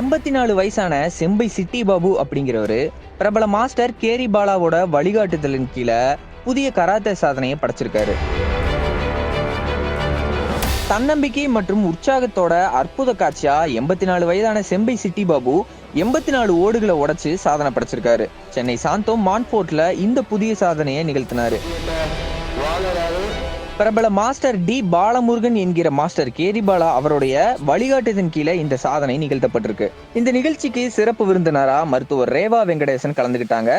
84 வயசான செம்பை சிட்டி பாபு அப்படிங்கிறவரு பிரபல master carry பாலாவோட வழிகாட்டுதலின் கீழே புதிய கராத்தே சாதனையை படைச்சிருக்காரு. தன்னம்பிக்கை மற்றும் உற்சாகத்தோட அற்புத காட்சியா 84 வயதான செம்பை சிட்டி பாபு 84 ஓடுகளை உடைச்சு சாதனை படைச்சிருக்காரு. சென்னை சாந்தோம் மான்ஃபோர்ட்ல இந்த புதிய சாதனையை நிகழ்த்தினாரு. பிரபல மாஸ்டர் டி பாலமுருகன் என்கிற மாஸ்டர் கேரி பாலா அவருடைய வழிகாட்டுதலின் கீழே இந்த சாதனை நிகழ்த்தப்பட்டிருக்கு. இந்த நிகழ்ச்சிக்கு சிறப்பு விருந்தினரா மருத்துவர் ரேவா வெங்கடேசன் கலந்துகிட்டாங்க.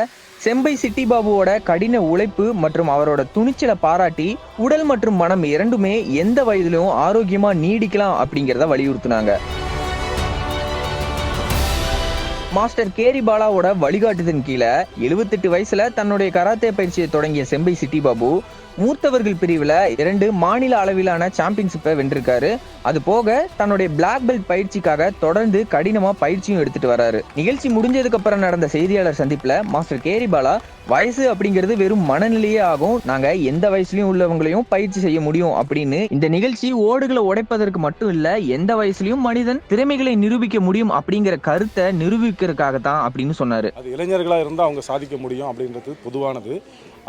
செம்பை சிட்டி பாபுவோட கடின உழைப்பு மற்றும் அவரோட துணிச்சலை பாராட்டி உடல் மற்றும் மனம் இரண்டுமே எந்த வயதிலும் ஆரோக்கியமா நீடிக்கலாம் அப்படிங்கிறத வலியுறுத்தினாங்க. மாஸ்டர் கேரி பாலாவோட வழிகாட்டுதலின் கீழே 78 வயசுல தன்னுடைய கராத்தே பயிற்சியை தொடங்கிய செம்பை சிட்டி பாபு மூத்தவர்கள் பிரிவுல 2 மாநில அளவிலான சாம்பியன்ஷிப்பை வென்றிருக்காரு. அது போக தன்னுடைய பிளாக் பெல்ட் பயிற்சிக்காக தொடர்ந்து கடினமா பயிற்சியும் எடுத்துட்டு வராரு. நிகழ்ச்சி முடிஞ்சதுக்கு அப்புறம் நடந்த செய்தியாளர் சந்திப்புல மாஸ்டர் கேரி பாலா, வயசு அப்படிங்கிறது வெறும் மனநிலையே ஆகும், நாங்க எந்த வயசுலயும் உள்ளவங்களையும் பயிற்சி செய்ய முடியும் அப்படின்னு, இந்த நிகழ்ச்சி ஓடுகளை உடைப்பதற்கு மட்டும் இல்ல, எந்த வயசுலயும் மனிதன் திறமைகளை நிரூபிக்க முடியும் அப்படிங்கிற கருத்தை நிரூபிக்கிறதுக்காக தான் அப்படின்னு சொன்னாரு. அது இளைஞர்களா இருந்தா அவங்க சாதிக்க முடியும் அப்படின்றது பொதுவானது.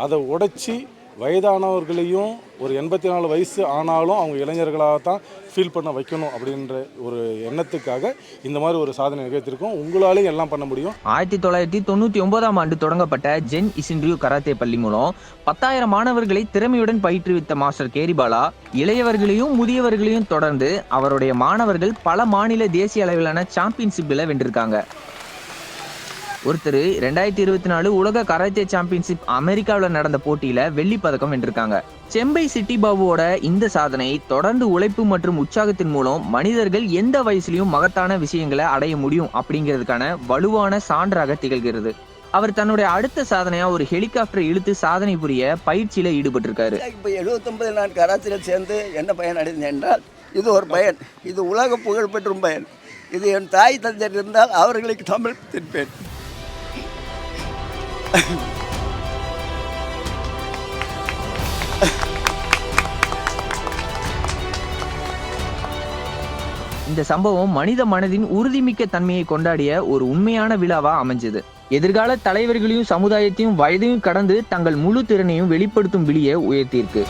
அதை உடைச்சி வயதானவர்களையும் ஒரு 84 வயசு ஆனாலும் அவங்க இளைஞர்களாக தான் ஃபீல் பண்ண வைக்கணும் அப்படின்ற ஒரு எண்ணத்துக்காக இந்த மாதிரி ஒரு சாதனை நிகழ்த்திருக்கோம். உங்களாலையும் எல்லாம் பண்ண முடியும். 1999ஆம் ஆண்டு தொடங்கப்பட்ட ஜென் இசின்ரியூ கராத்தே பள்ளி மூலம் 10,000 மாணவர்களை திறமையுடன் பயிற்றுவித்த மாஸ்டர் கேரி பாலா இளையவர்களையும் முதியவர்களையும் தொடர்ந்து அவருடைய மாணவர்கள் பல மாநில தேசிய அளவிலான சாம்பியன்ஷிப்ல வென்றிருக்காங்க. ஒருத்தர் 2024 உலக கராத்தே சாம்பியன்ஷிப் அமெரிக்காவில் நடந்த போட்டியில வெள்ளி பதக்கம் வென்றிருக்காங்க. செம்பை சிட்டி பாபுவோட இந்த சாதனை தொடர்ந்து உழைப்பு மற்றும் உற்சாகத்தின் மூலம் மனிதர்கள் எந்த வயசுலயும் மகத்தான விஷயங்களை அடைய முடியும் அப்படிங்கிறதுக்கான வலுவான சான்றாக திகழ்கிறது. அவர் தன்னுடைய அடுத்த சாதனையா ஒரு ஹெலிகாப்டரை இழுத்து சாதனை புரிய பயிற்சியில ஈடுபட்டிருக்காரு. இப்போ 79 நான் கராத்தியில் சேர்ந்து என்ன பயன் அடைந்தேன் என்றால், இது ஒரு பயன், இது உலக புகழ் பெற்றும் பயன். இது என் தாய் தந்தையர் இருந்தால் அவர்களுக்கு தமிழ் திற்பேன். இந்த சம்பவம் மனித மனதின் உறுதிமிக்க தன்மையை கொண்டாடிய ஒரு உண்மையான விழாவா அமைஞ்சது. எதிர்கால தலைவர்களையும் சமுதாயத்தையும் வயதையும் கடந்து தங்கள் முழு திறனையும் வெளிப்படுத்தும் விழியை உயர்த்தியிருக்கு.